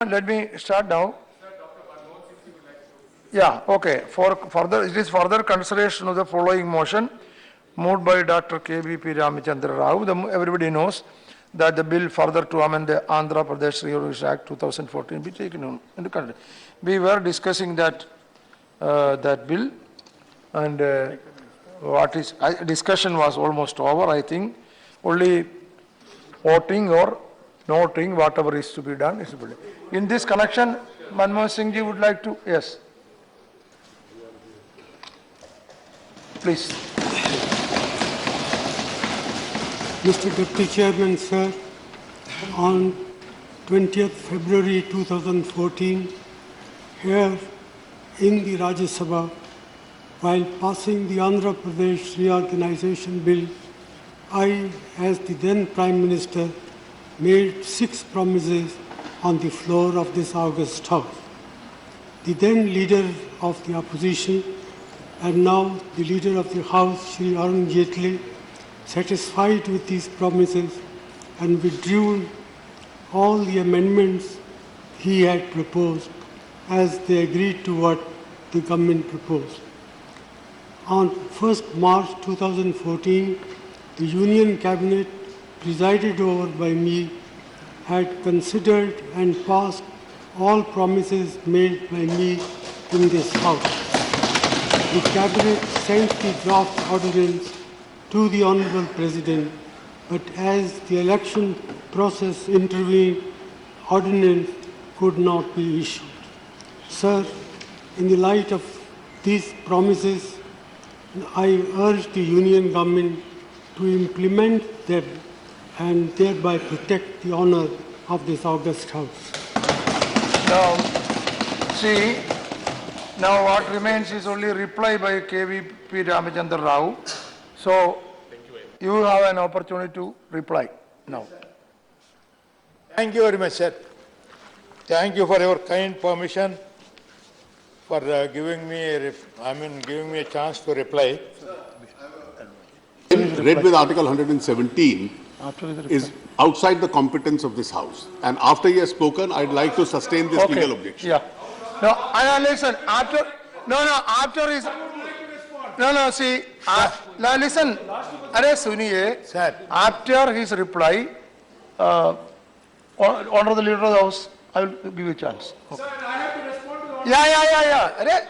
Let me start now. Yeah, okay. For further, it is further consideration of the following motion moved by Dr. KVP Ramachandra Rao. Everybody knows that the bill further to amend the Andhra Pradesh Reorganization Act 2014 be taken into country. We were discussing that bill, and discussion was almost over. I think only voting or noting whatever is to be done is to be done. In this connection, Manmohan Singh ji would like to, yes. Please. Mr. Deputy Chairman, sir, on 20th February 2014, here in the Rajya Sabha, while passing the Andhra Pradesh Reorganization Bill, I, as the then Prime Minister, made 6 promises on the floor of this august House. The then Leader of the Opposition and now the Leader of the House, Shri Rangeela, satisfied with these promises and withdrew all the amendments he had proposed as they agreed to what the government proposed. On 1st March 2014, the Union Cabinet, presided over by me, had considered and passed all promises made by me in this House. The Cabinet sent the draft ordinance to the Honourable President, but as the election process intervened, ordinance could not be issued. Sir, in the light of these promises, I urge the Union Government to implement them and thereby protect the honour of this august House. Now, see, now what remains is only reply by KVP Ramachandra Rao. So, you have an opportunity to reply now. Thank you very much, sir. Thank you for your kind permission for giving me a chance to reply. Read with Article 117 is outside the competence of this House. And after he has spoken, I'd like to sustain this legal objection. Yeah. No, listen, after, after his, see, now listen, Sir. After his reply, Honourable the Leader of the House, I will give you a chance. Okay. Sir, I have to respond to the... Yeah.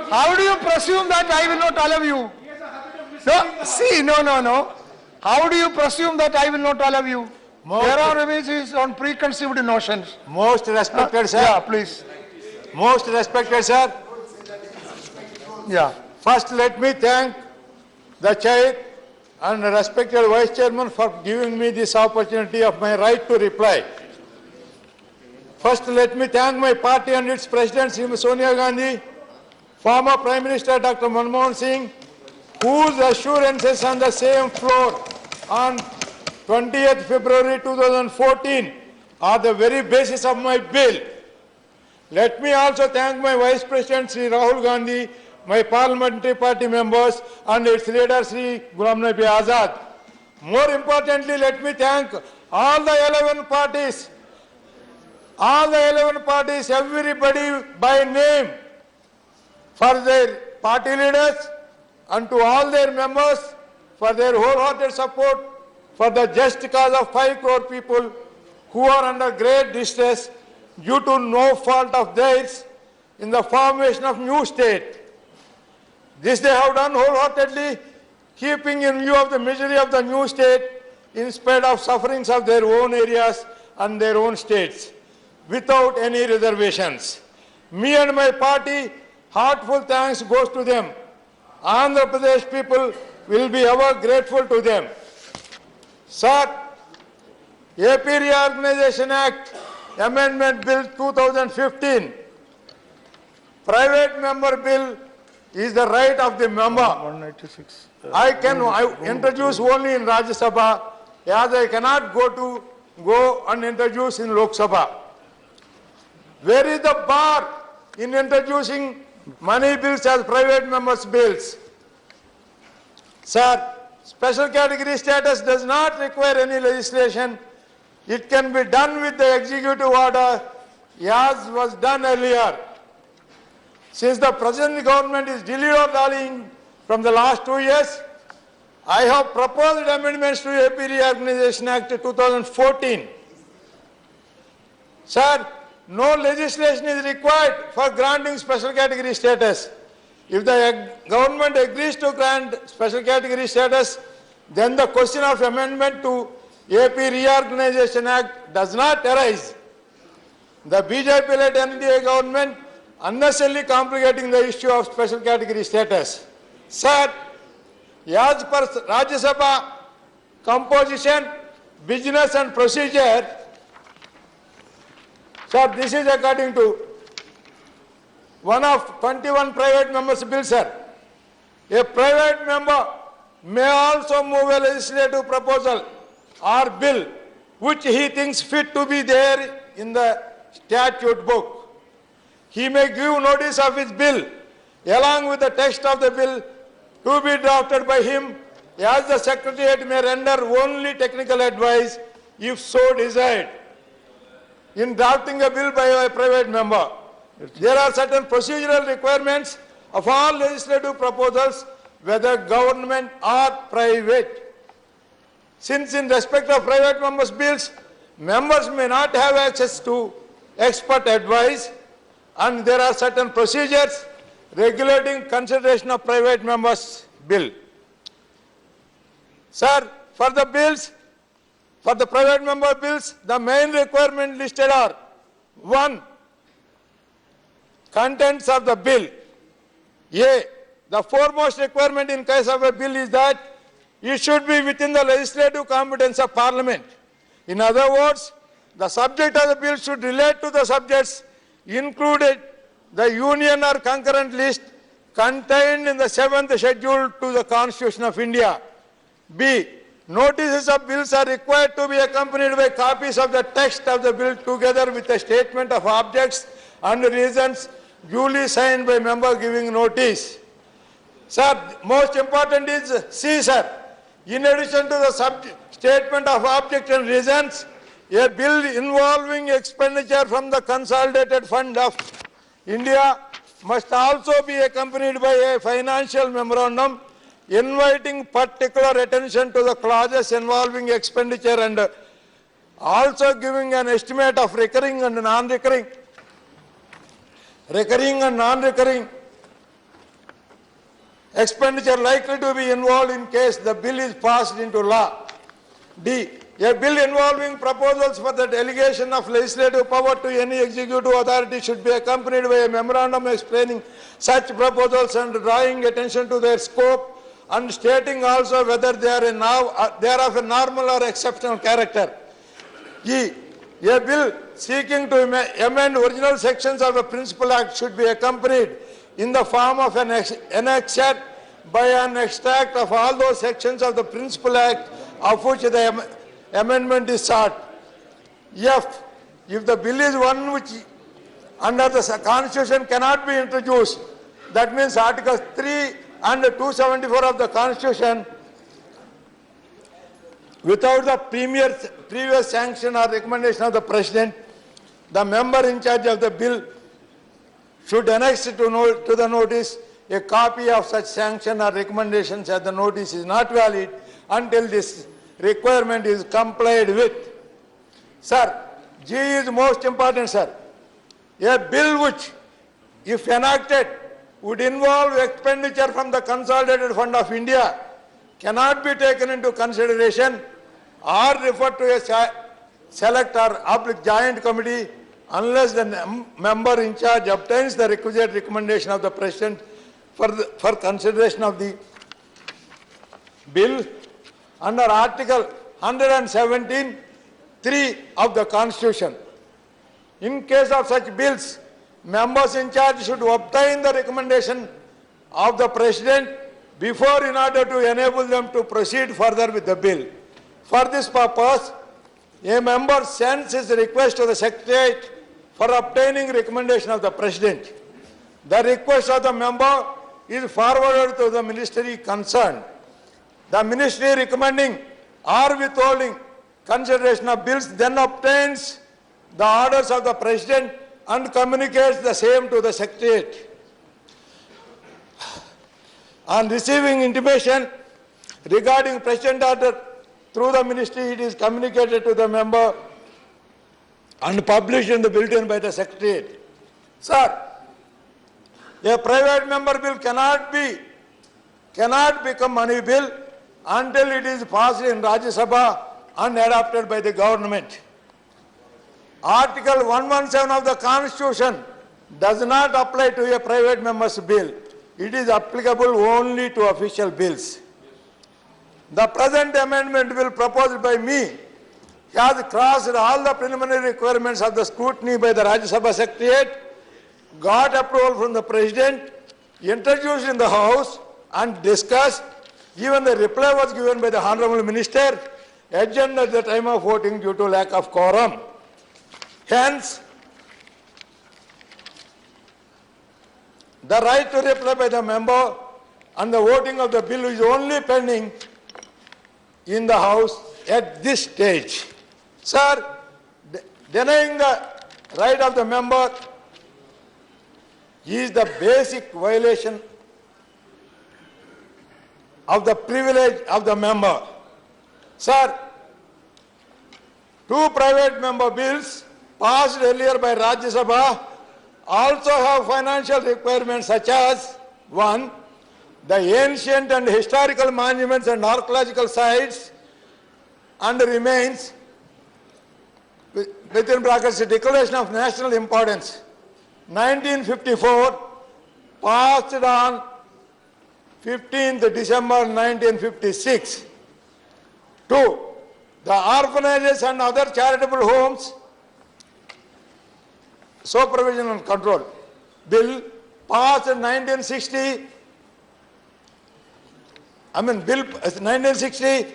How do you presume that I will not allow you? No, see, no. How do you presume that I will not allow you? There are remains on preconceived notions. Most respected, sir. Yeah, please. Most respected, sir. Yeah. First, let me thank the Chair and respected Vice Chairman for giving me this opportunity of my right to reply. First, let me thank my party and its President, Srimati Sonia Gandhi, former Prime Minister Dr. Manmohan Singh, whose assurances on the same floor on 20th February 2014 are the very basis of my bill. Let me also thank my Vice President, Sri Rahul Gandhi, my parliamentary party members and its leader, Sri Ghulam Nabi Azad. More importantly, let me thank all the 11 parties, everybody by name, for their party leaders and to all their members for their wholehearted support for the just cause of 5 crore people who are under great distress due to no fault of theirs in the formation of new state. This they have done wholeheartedly, keeping in view of the misery of the new state in spite of sufferings of their own areas and their own states, without any reservations. Me and my party, heartful thanks goes to them. Andhra Pradesh people will be ever grateful to them. Sir, AP Reorganization Act Amendment Bill 2015, private member bill is the right of the member. 196. I introduce only in Rajya Sabha, as I cannot go and introduce in Lok Sabha. Where is the bar in introducing money bills as private members' bills? Sir, special category status does not require any legislation. It can be done with the executive order as was done earlier. Since the present government is dilly-dallying from the last 2 years, I have proposed amendments to AP Reorganization Act 2014. Sir, no legislation is required for granting special category status. If the government agrees to grant special category status, then the question of amendment to AP Reorganization Act does not arise. The BJP-led NDA government unnecessarily complicating the issue of special category status. Sir, as per Rajya Sabha composition, business and procedure, sir, this is according to one of 21 private members' bill, sir. A private member may also move a legislative proposal or bill which he thinks fit to be there in the statute book. He may give notice of his bill along with the text of the bill to be drafted by him, as the Secretariat may render only technical advice if so desired. In drafting a bill by a private member, there are certain procedural requirements of all legislative proposals, whether government or private. Since in respect of private members' bills, members may not have access to expert advice, and there are certain procedures regulating consideration of private members' bill. Sir, for the bills, for the private member bills, the main requirement listed are: 1. Contents of the bill. A. The foremost requirement in case of a bill is that it should be within the legislative competence of Parliament. In other words, the subject of the bill should relate to the subjects included the union or concurrent list contained in the 7th schedule to the Constitution of India. B. Notices of bills are required to be accompanied by copies of the text of the bill together with a statement of objects and reasons duly signed by member giving notice. Sir, most important is C, sir. In addition to the statement of objects and reasons, a bill involving expenditure from the Consolidated Fund of India must also be accompanied by a financial memorandum inviting particular attention to the clauses involving expenditure and also giving an estimate of recurring and non-recurring expenditure likely to be involved in case the bill is passed into law. D. A bill involving proposals for the delegation of legislative power to any executive authority should be accompanied by a memorandum explaining such proposals and drawing attention to their scope and stating also whether they are of a normal or exceptional character. E. A bill seeking to amend original sections of a Principal Act should be accompanied in the form of an annexure by an extract of all those sections of the Principal Act of which the amendment is sought. F. If the bill is one which under the Constitution cannot be introduced, that means Articles 3 and 274 of the Constitution, without the previous sanction or recommendation of the President, the member in charge of the bill should annex to the notice a copy of such sanction or recommendations as the notice is not valid until this requirement is complied with. Sir, G is most important, sir. A bill which, if enacted, would involve expenditure from the Consolidated Fund of India cannot be taken into consideration or referred to a select or joint committee unless the member in charge obtains the requisite recommendation of the President for consideration of the bill under Article 117(3) of the Constitution. In case of such bills, members in charge should obtain the recommendation of the President before in order to enable them to proceed further with the bill. For this purpose, a member sends his request to the Secretariat for obtaining recommendation of the President. The request of the member is forwarded to the ministry concerned. The ministry recommending or withholding consideration of bills then obtains the orders of the President and communicates the same to the Secretariat. On receiving intimation regarding President order through the ministry, it is communicated to the member and published in the bulletin by the Secretariat. Sir, a private member bill cannot become money bill until it is passed in Rajya Sabha and adopted by the government. Article 117 of the Constitution does not apply to a private member's bill. It is applicable only to official bills. The present amendment bill proposed by me has crossed all the preliminary requirements of the scrutiny by the Rajya Sabha Secretariat, got approval from the President, introduced in the House and discussed. Even the reply was given by the Honorable Minister, adjourned at the time of voting due to lack of quorum. Hence, the right to reply by the member and the voting of the bill is only pending in the House at this stage. Sir, denying the right of the member is the basic violation of the privilege of the member. Sir, two private member bills passed earlier by Rajya Sabha also have financial requirements such as: 1. The ancient and historical monuments and archaeological sites and remains within brackets a declaration of national importance 1954 passed on 15th December 1956. 2. The orphanages and other charitable homes supervision and control bill passed in 1960. Bill 1960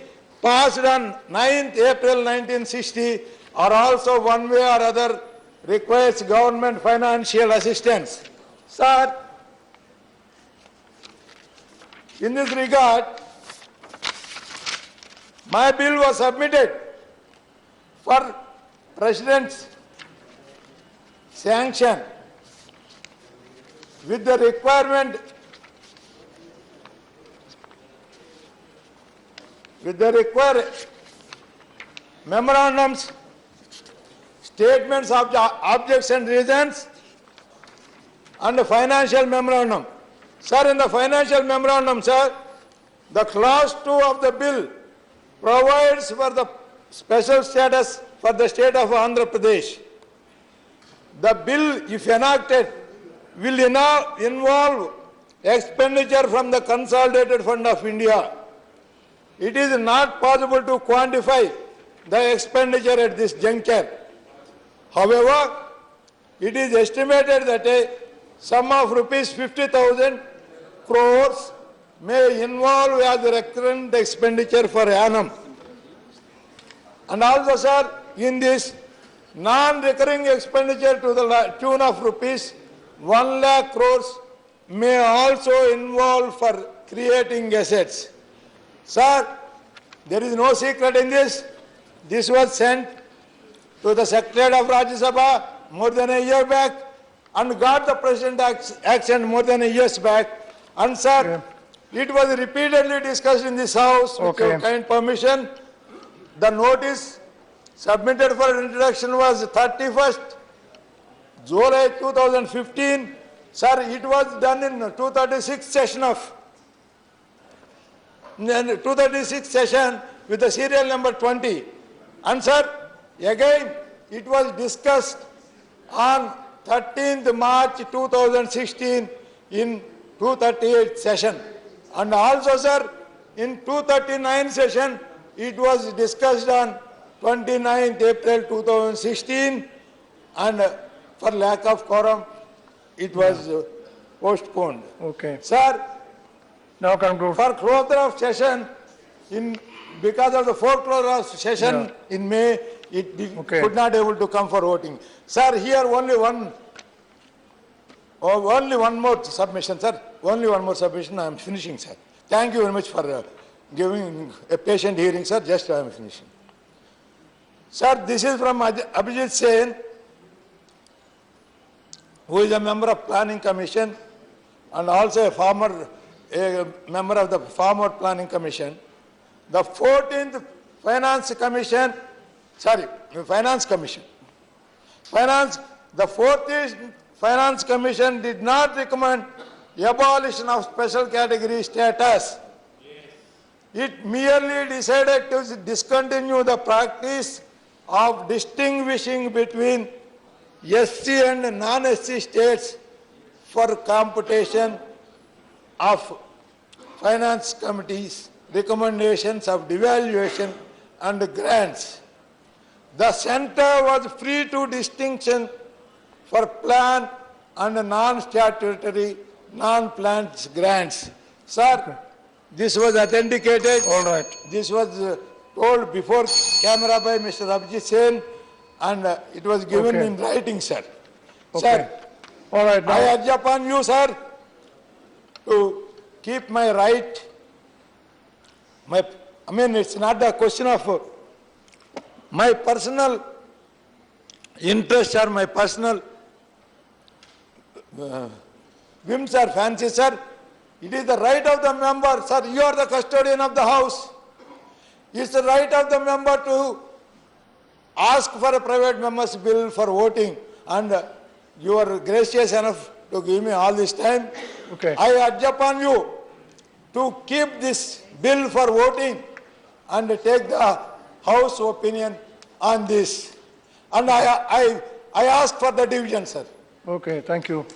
passed on 9th April 1960 are also one way or other requires government financial assistance. Sir, in this regard, my bill was submitted for President's sanction with the required memorandums, statements of objects and reasons, and the financial memorandum. Sir, in the financial memorandum, sir, the clause 2 of the bill provides for the special status for the state of Andhra Pradesh. The bill, if enacted, will now involve expenditure from the Consolidated Fund of India. It is not possible to quantify the expenditure at this juncture. However, it is estimated that a sum of rupees 50,000 crores may involve as recurrent expenditure per annum. And also, sir, in this non-recurring expenditure to the tune of rupees 1 lakh crores may also involve for creating assets. Sir, there is no secret in this. This was sent to the Secretariat of Rajya Sabha more than a year back and got the President action more than a year back. And sir, it was repeatedly discussed in this House with your kind permission. The notice submitted for introduction was 31st July 2015. Sir, it was done in 236th session of 236th session with the serial number 20. And sir, again, it was discussed on 13th March 2016 in 238th session. And also, sir, in 239 session, it was discussed on 29th April 2016, and for lack of quorum, it was postponed. Okay. Sir, Now conclude. for closure of session, because of the foreclosure of session in May, it could not able to come for voting. Sir, here only one more submission, sir. Only one more submission. I am finishing, sir. Thank you very much for giving a patient hearing, sir. Just I am finishing. Sir, this is from Abhijit Sen. who is a member of Planning Commission and also a member of the former Planning Commission. The 14th Finance Commission, the 14th Finance Commission did not recommend abolition of special category status. It merely decided to discontinue the practice of distinguishing between SC and non-SC states for computation of finance committees, recommendations of devaluation and grants. The center was free to distinction for plan and non-statutory, non-planned grants. Sir, this was authenticated. All right. This was told before camera by Mr. Abhijit Sen, and it was given Okay. in writing, sir. Okay. Sir, All right, I now, urge upon you, sir, to keep my right. It's not a question of my personal interest or my personal whims or fancies, sir. It is the right of the member, sir. You are the custodian of the house. It's the right of the member to ask for a private member's bill for voting, and you are gracious enough to give me all this time. Okay. I urge upon you to keep this bill for voting and take the House opinion on this. And I ask for the division, sir. okay, thank you.